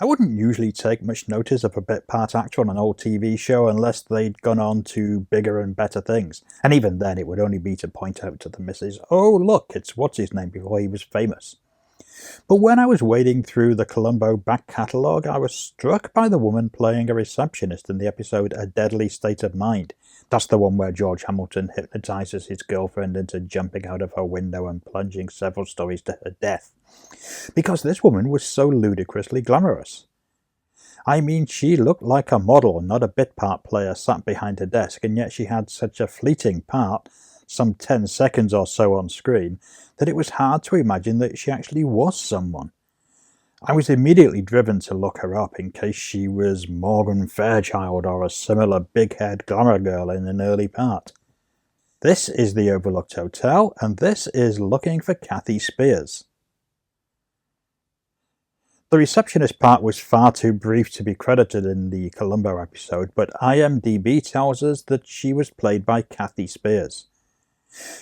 I wouldn't usually take much notice of a bit part actor on an old TV show unless they'd gone on to bigger and better things, and even then it would only be to point out to the missus, "Oh look, it's what's-his-name before he was famous." But when I was wading through the Columbo back catalogue, I was struck by the woman playing a receptionist in the episode A Deadly State of Mind. That's the one where George Hamilton hypnotizes his girlfriend into jumping out of her window and plunging several stories to her death. Because this woman was so ludicrously glamorous. I mean, she looked like a model, not a bit part player sat behind her desk, and yet she had such a fleeting part, some 10 seconds or so on screen, that it was hard to imagine that she actually was someone. I was immediately driven to look her up in case she was Morgan Fairchild or a similar big-haired glamour girl in an early part. This is the Overlooked Hotel, and this is Looking for Kathy Speirs. The receptionist part was far too brief to be credited in the Columbo episode, but IMDb tells us that she was played by Kathy Speirs.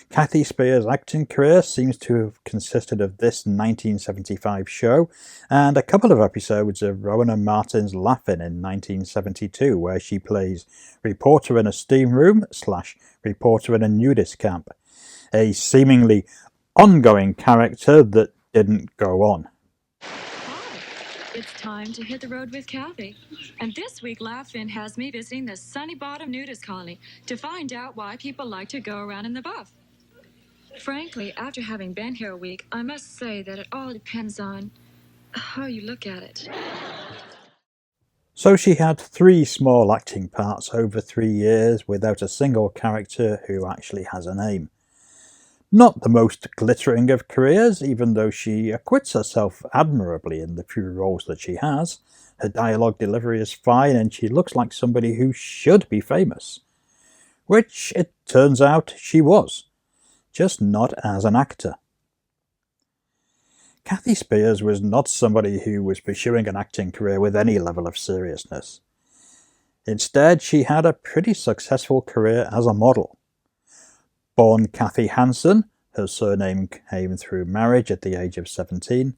Kathy Speirs' acting career seems to have consisted of this 1975 show and a couple of episodes of Rowan and Martin's Laugh-In in 1972, where she plays reporter in a steam room / reporter in a nudist camp, a seemingly ongoing character that didn't go on. It's time to hit the road with Kathy. And this week, Laugh-In has me visiting the Sunny Bottom nudist colony to find out why people like to go around in the buff. Frankly, after having been here a week, I must say that it all depends on how you look at it. So she had 3 small acting parts over 3 years without a single character who actually has a name. Not the most glittering of careers, even though she acquits herself admirably in the few roles that she has. Her dialogue delivery is fine and she looks like somebody who should be famous. Which, it turns out, she was. Just not as an actor. Kathy Speirs was not somebody who was pursuing an acting career with any level of seriousness. Instead, she had a pretty successful career as a model. Born Kathy Hansen, her surname came through marriage at the age of 17,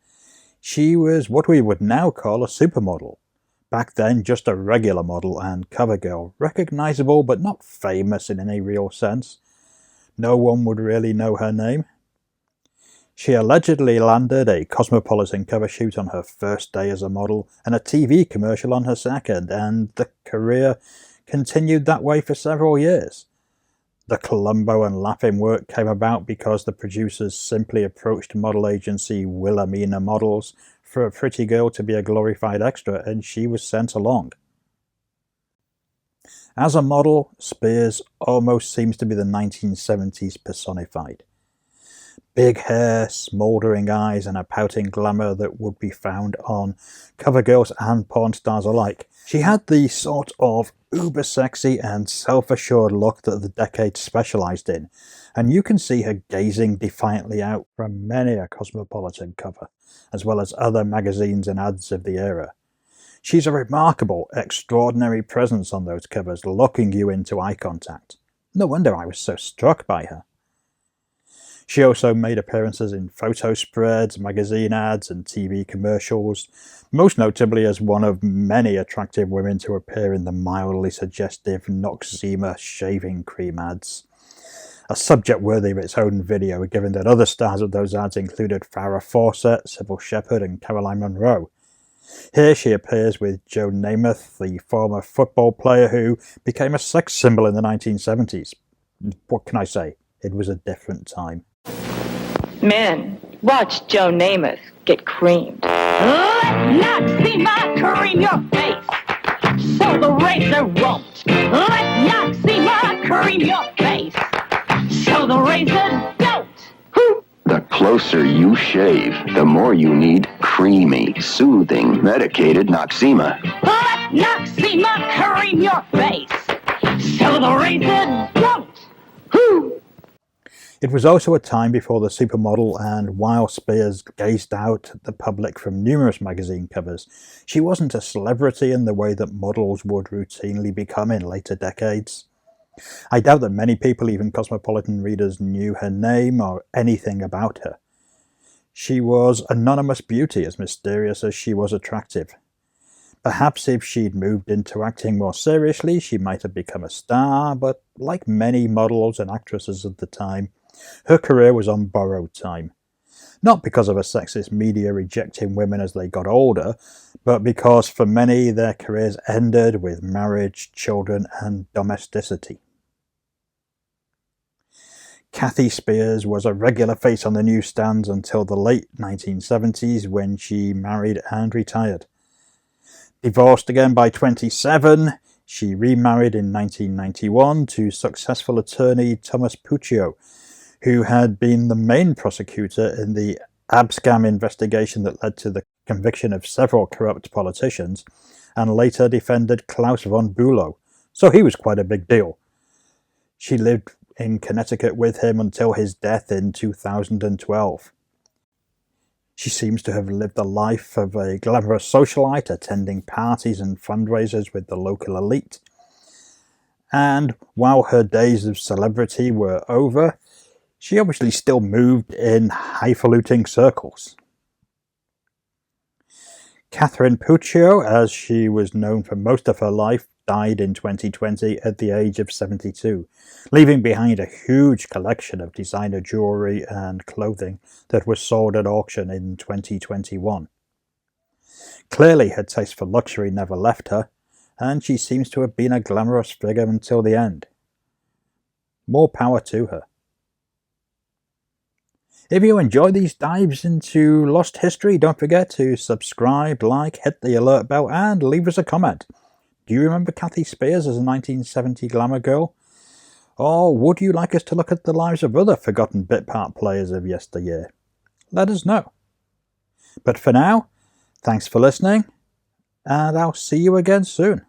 she was what we would now call a supermodel. Back then just a regular model and cover girl, recognizable but not famous in any real sense. No one would really know her name. She allegedly landed a Cosmopolitan cover shoot on her first day as a model and a TV commercial on her second, and the career continued that way for several years. The Columbo and Laugh-In work came about because the producers simply approached model agency Wilhelmina Models for a pretty girl to be a glorified extra, and she was sent along. As a model, Speirs almost seems to be the 1970s personified. Big hair, smouldering eyes, and a pouting glamour that would be found on cover girls and porn stars alike. She had the sort of uber-sexy and self-assured look that the decade specialised in, and you can see her gazing defiantly out from many a Cosmopolitan cover, as well as other magazines and ads of the era. She's a remarkable, extraordinary presence on those covers, locking you into eye contact. No wonder I was so struck by her. She also made appearances in photo spreads, magazine ads, and TV commercials, most notably as one of many attractive women to appear in the mildly suggestive Noxzema shaving cream ads. A subject worthy of its own video, given that other stars of those ads included Farrah Fawcett, Sybil Shepherd, and Caroline Munro. Here she appears with Joe Namath, the former football player who became a sex symbol in the 1970s. What can I say? It was a different time. Men, watch Joe Namath get creamed. Let not see my cream your face, so the razor won't. Let not see my cream your face, so the razor don't. The closer you shave, the more you need creamy, soothing, medicated Noxzema. Let Noxzema cream your face, so the razor don't. It was also a time before the supermodel, and while Speirs gazed out at the public from numerous magazine covers, she wasn't a celebrity in the way that models would routinely become in later decades. I doubt that many people, even Cosmopolitan readers, knew her name or anything about her. She was anonymous beauty, as mysterious as she was attractive. Perhaps if she'd moved into acting more seriously, she might have become a star, but like many models and actresses of the time, her career was on borrowed time. Not because of a sexist media rejecting women as they got older, but because for many their careers ended with marriage, children, and domesticity. Kathy Speirs was a regular face on the newsstands until the late 1970s when she married and retired. Divorced again by 27, she remarried in 1991 to successful attorney Thomas Puccio, who had been the main prosecutor in the abscam investigation that led to the conviction of several corrupt politicians, and later defended Klaus von Bülow, so he was quite a big deal. She lived in Connecticut with him until his death in 2012. She seems to have lived the life of a glamorous socialite, attending parties and fundraisers with the local elite. And while her days of celebrity were over, she obviously still moved in highfalutin circles. Catherine Puccio, as she was known for most of her life, died in 2020 at the age of 72, leaving behind a huge collection of designer jewellery and clothing that was sold at auction in 2021. Clearly her taste for luxury never left her, and she seems to have been a glamorous figure until the end. More power to her. If you enjoy these dives into lost history, don't forget to subscribe, like, hit the alert bell, and leave us a comment. Do you remember Kathy Speirs as a 1970 glamour girl? Or would you like us to look at the lives of other forgotten bit part players of yesteryear? Let us know. But for now, thanks for listening, and I'll see you again soon.